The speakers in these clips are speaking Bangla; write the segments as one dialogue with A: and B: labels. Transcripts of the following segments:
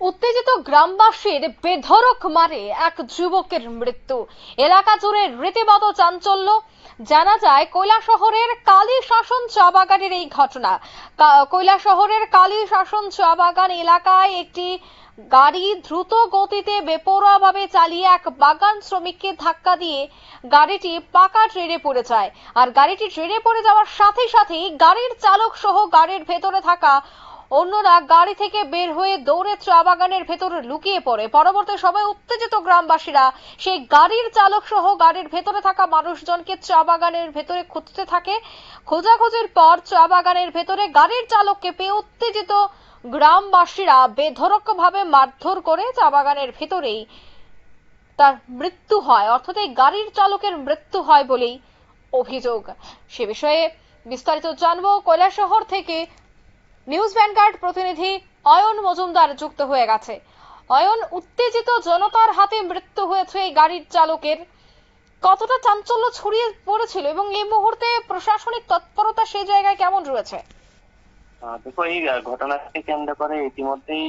A: উত্তেজিত গ্রামবাসীর বেধড়ক মারে এক যুবকের মৃত্যু। এলাকা জুড়ে রীতিমতো চাঞ্চল্য। জানা যায় কৈলাসহরের কালীশাসন চা বাগানের এই ঘটনা। কৈলাসহরের কালীশাসন চা বাগান এলাকায় একটি গাড়ি দ্রুত গতিতে বেপরোয়াভাবে চালিয়ে এক বাগান শ্রমিককে ধাক্কা দিয়ে গাড়িটি পাকা ট্রেনে পড়ে যায়। আর গাড়িটি ট্রেনে পড়ে যাওয়ার সাথে সাথেই গাড়ির চালক সহ গাড়ির ভেতরে থাকা অন্যরা গাড়ি থেকে বের হয়ে দৌড়ে চা বাগানের ভেতরে লুকিয়ে পড়ে। পরবর্তী সময় উত্তেজিত গ্রামবাসীরা সেই গাড়ির চালক সহ গাড়ির ভেতরে থাকা মানুষজনকে চা বাগানের ভেতরে খুঁজতে থাকে। খোঁজাখুঁজির পর চা বাগানের ভেতরে গাড়ির চালককে পেয়ে উত্তেজিত গ্রামবাসীরা বেধড়কভাবে মারধর করে চা বাগানের ভেতরেই তার মৃত্যু হয়, অর্থাৎ এই গাড়ির চালকের মৃত্যু হয় বলেই অভিযোগ। সে বিষয়ে বিস্তারিত জানবো কৈলাসহর থেকে নিউজ ভ্যানগার্ড প্রতিনিধি অয়ন মজুমদার যুক্ত হয়ে গেছে। অয়ন, উত্তেজিত জনতার হাতে মৃত্যু হয়েছে এই গাড়ির চালকের, কতটা চাঞ্চল্য ছড়িয়ে পড়েছিল এবং এই মুহূর্তে প্রশাসনিক তৎপরতা সেই জায়গায় কেমন রয়েছে?
B: দেখো, এই ঘটনাকে কেন্দ্র করে ইতিমধ্যেই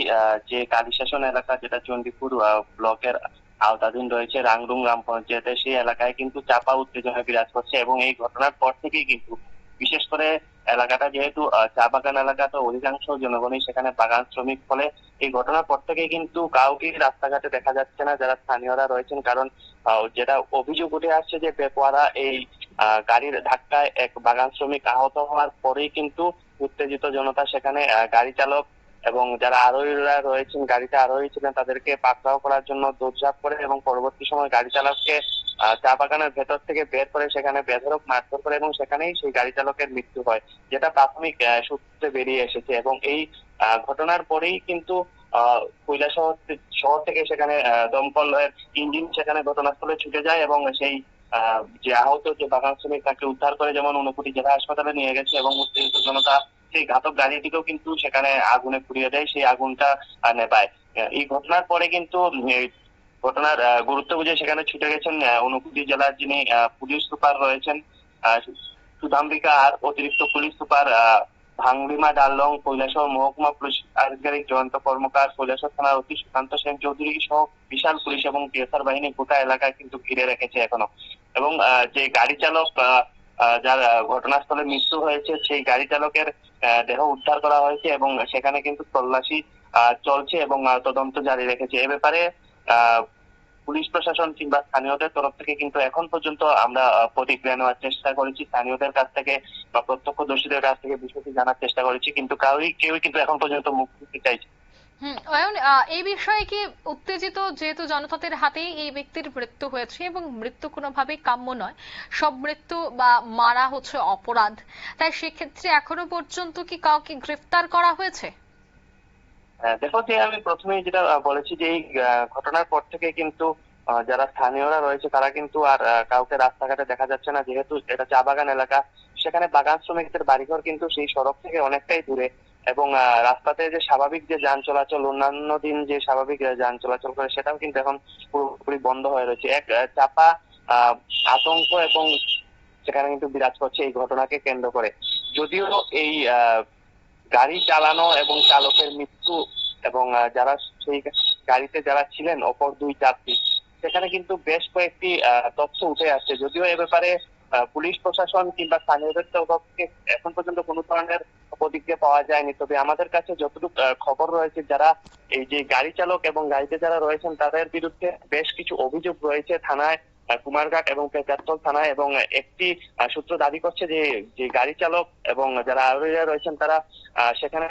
B: যে কালীশাসন এলাকা, যেটা চণ্ডীপুর ব্লকের আওতাধীন রয়েছে রাংরুং গ্রাম পঞ্চায়েতের, সেই এলাকায় কিন্তু চাপা উত্তেজনা বিরাজ করছে। এবং এই ঘটনার পর থেকেই কিন্তু বিশেষ করে এলাকাটা যেহেতু চা বাগান এলাকা, তো অধিকাংশ জনগণই সেখানে বাগান শ্রমিক, ফলে এই ঘটনার পর থেকেই কিন্তু কাউকে রাস্তাঘাটে দেখা যাচ্ছে না যারা স্থানীয়রা রয়েছেন। কারণ যেটা অভিযোগ উঠে আসছে যে বেপরোয়া এই গাড়ির ধাক্কায় এক বাগান শ্রমিক আহত হওয়ার পরেই কিন্তু উত্তেজিত জনতা সেখানে গাড়ি চালক এবং যারা আরোহীরা রয়েছেন, গাড়িতে আরোহী ছিলেন, তাদেরকে পাকড়াও করার জন্য দৌড়ঝাঁপ করে এবং পরবর্তী সময় গাড়ি চালককে চা বাগানের ভেতর থেকে বের করে সেখানে বেধড়ক মারধর করে এবং সেখানেই সেই গাড়ি চালকের মৃত্যু হয়, যেটা প্রাথমিক সূত্রে বেরিয়ে এসেছে। এবং এই ঘটনার পরেই কিন্তু কৈলাসহর শহর থেকে সেখানে দমকলের ইঞ্জিন সেখানে ঘটনাস্থলে ছুটে যায় এবং সেই যে আহত যে বাগান শ্রমিক তাকে উদ্ধার করে যেমন ঊনকোটি জেলা হাসপাতালে নিয়ে গেছে এবং উত্তেজিত জনতা সেই ঘাতক গাড়িটিকেও কিন্তু সেখানে আগুনে পুড়িয়ে দেয়, সেই আগুনটা নেভায়। এই ঘটনার পরে কিন্তু ঘটনার গুরুত্ব বুঝে সেখানে ছুটে গেছেন ঊনকোটি জেলার যিনি পুলিশ সুপার রয়েছেন সুধাম্বিকা, আর অতিরিক্ত পুলিশ সুপার ভাংলিমা ডালং, কৈলাসহর মহকুমা পুলিশ আধিকারিক জয়ন্ত কর্মকার, কৈলাসহর থানার ওসি সুকান্ত সেন চৌধুরী সহ বিশাল পুলিশ এবং টিএসআর বাহিনী গোটা এলাকায় কিন্তু ঘিরে রেখেছে এখনো। এবং যে গাড়ি চালক যার ঘটনাস্থলে মৃত্যু হয়েছে, সেই গাড়ি চালকের দেহ উদ্ধার করা হয়েছে এবং সেখানে কিন্তু তল্লাশি চলছে এবং তদন্ত জারি রেখেছে। এ ব্যাপারে পুলিশ প্রশাসন কিংবা স্থানীয়দের তরফ থেকে কিন্তু এখন পর্যন্ত আমরা প্রতিক্রিয়া নেওয়ার চেষ্টা করেছি, স্থানীয়দের কাছ থেকে বা প্রত্যক্ষদর্শীদের কাছ থেকে বিষয়টি জানার চেষ্টা করেছি, কিন্তু কেউই কিন্তু এখন পর্যন্ত মুখ খুলতে চাইছে।
A: অয়ন, এই বিষয়ে কি উত্তেজিত যেহেতু জনতাদের হাতেই এই ব্যক্তির মৃত্যু হয়েছে এবং মৃত্যু কোনোভাবেই কাম্য নয়, সব মৃত্যু বা মারা হচ্ছে অপরাধ, তাই সেক্ষেত্রে এখনো পর্যন্ত কি কাউকে গ্রেফতার করা হয়েছে?
B: দেখো, যে আমি প্রথমেই যেটা বলেছি যে এই ঘটনার পর থেকে কিন্তু যারা স্থানীয়রা রয়েছে তারা কিন্তু আর কাউকে রাস্তাঘাটে দেখা যাচ্ছে না, যেহেতু এটা চা বাগান এলাকা। সেখানে বাগান শ্রমিকদের বাড়িঘর কিন্তু সেই সড়ক থেকে অনেকটাই দূরে এবং রাস্তাতে যে স্বাভাবিক যে যান চলাচল, অন্যান্য দিন যে স্বাভাবিক যান চলাচল করে, সেটাও কিন্তু এখন পুরোপুরি বন্ধ হয়ে রয়েছে। এক চাপা আতঙ্ক এবং সেখানে কিন্তু বিরাজ করছে এই ঘটনাকে কেন্দ্র করে। যদিও এই গাড়ি চালানো এবং চালকের মৃত্যু এবং যারা সেই গাড়িতে যারা ছিলেন অপর দুই যাত্রী, সেখানে কিন্তু বেশ কয়েকটি তথ্য উঠে আসছে। যদিও এ ব্যাপারে পুলিশ প্রশাসন কিংবা স্থানীয়দের তরফ থেকে এখন পর্যন্ত কোনো ধরনের প্রতিক্রিয়া পাওয়া যায়নি, তবে আমাদের কাছে যতটুকু খবর রয়েছে, যারা এই যে গাড়ি চালক এবং গাড়িতে যারা রয়েছেন তাদের বিরুদ্ধে বেশ কিছু অভিযোগ রয়েছে থানায়, কুমারঘাট এবং পেচারতল থানায়। এবং একটি সূত্র দাবি করছে যে যে গাড়ি চালক এবং যারা আরোহীরা রয়েছেন তারা সেখানে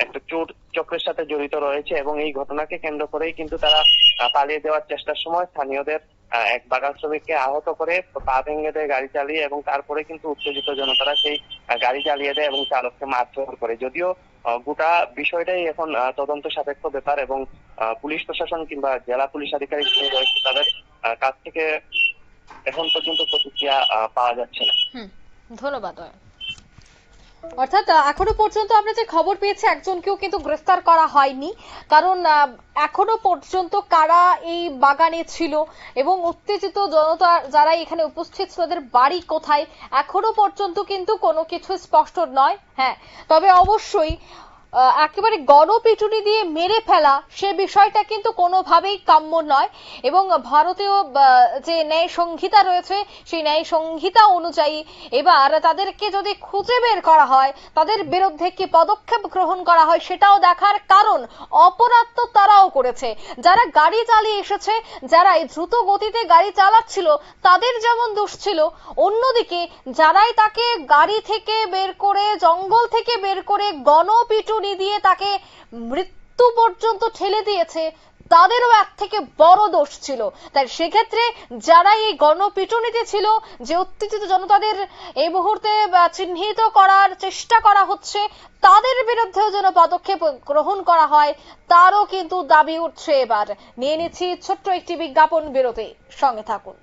B: একটা চোর চক্রের সাথে জড়িত রয়েছে এবং এই ঘটনাকে কেন্দ্র করেই কিন্তু তারা পালিয়ে দেওয়ার চেষ্টার সময় স্থানীয়দের এক বাগান শ্রমিককে আহত করে পা ভেঙে দেয় গাড়ি চালিয়ে, এবং তারপরে কিন্তু উত্তেজিত জনতারা সেই গাড়ি চালিয়ে দেয় এবং চালককে মারধর করে। যদিও গোটা বিষয়টাই এখন তদন্ত সাপেক্ষ ব্যাপার এবং পুলিশ প্রশাসন কিংবা জেলা পুলিশ আধিকারিক যিনি রয়েছে তাদের কাছ থেকে এখন পর্যন্ত প্রতিক্রিয়া পাওয়া যাচ্ছে না।
A: ধন্যবাদ। অর্থাৎ এখনো পর্যন্ত আমরা যে খবর পেয়েছি একজনকেও কিন্তু গ্রেফতার করা হয়নি, কারণ এখনো পর্যন্ত কারা এই বাগানে ছিল এবং উত্তেজিত জনতা যারা এখানে উপস্থিত ছিল তাদের বাড়ি কোথায় এখনো পর্যন্ত কিন্তু কোনো কিছু স্পষ্ট নয়। হ্যাঁ, তবে অবশ্যই একেবারে গণপিটুনি দিয়ে মেরে ফেলা সে বিষয়টা কিন্তু কোনোভাবেই কাম্য নয় এবং ভারতীয় যে ন্যায় সংহিতা রয়েছে সেই ন্যায় সংহিতা অনুযায়ী এবার তাদেরকে যদি খুঁজে বের করা হয়, তাদের বিরুদ্ধে কি পদক্ষেপ গ্রহণ করা হয় সেটাও দেখার, কারণ অপরাধ তো তারাও করেছে। যারা গাড়ি চালিয়ে এসেছে, যারা এই দ্রুত গতিতে গাড়ি চালাচ্ছিল তাদের যেমন দোষ ছিল, অন্যদিকে যারাই তাকে গাড়ি থেকে বের করে, জঙ্গল থেকে বের করে গণপিটুনি দিয়ে তাকে মৃত্যু পর্যন্ত ঠেলে দিয়েছে তাদেরও এক থেকে বড় দোষ ছিল। তাই সেক্ষেত্রে যারা এই গণপিটুনিতে ছিল, যে উত্তেজিত জনতাদের এই মুহূর্তে চিহ্নিত করার চেষ্টা করা হচ্ছে, তাদের বিরুদ্ধেও যেন পদক্ষেপ গ্রহণ করা হয় তারও কিন্তু দাবি উঠছে। এবার নিয়ে নিচ্ছি ছোট্ট একটি বিজ্ঞাপন বিরতি, সঙ্গে থাকুন।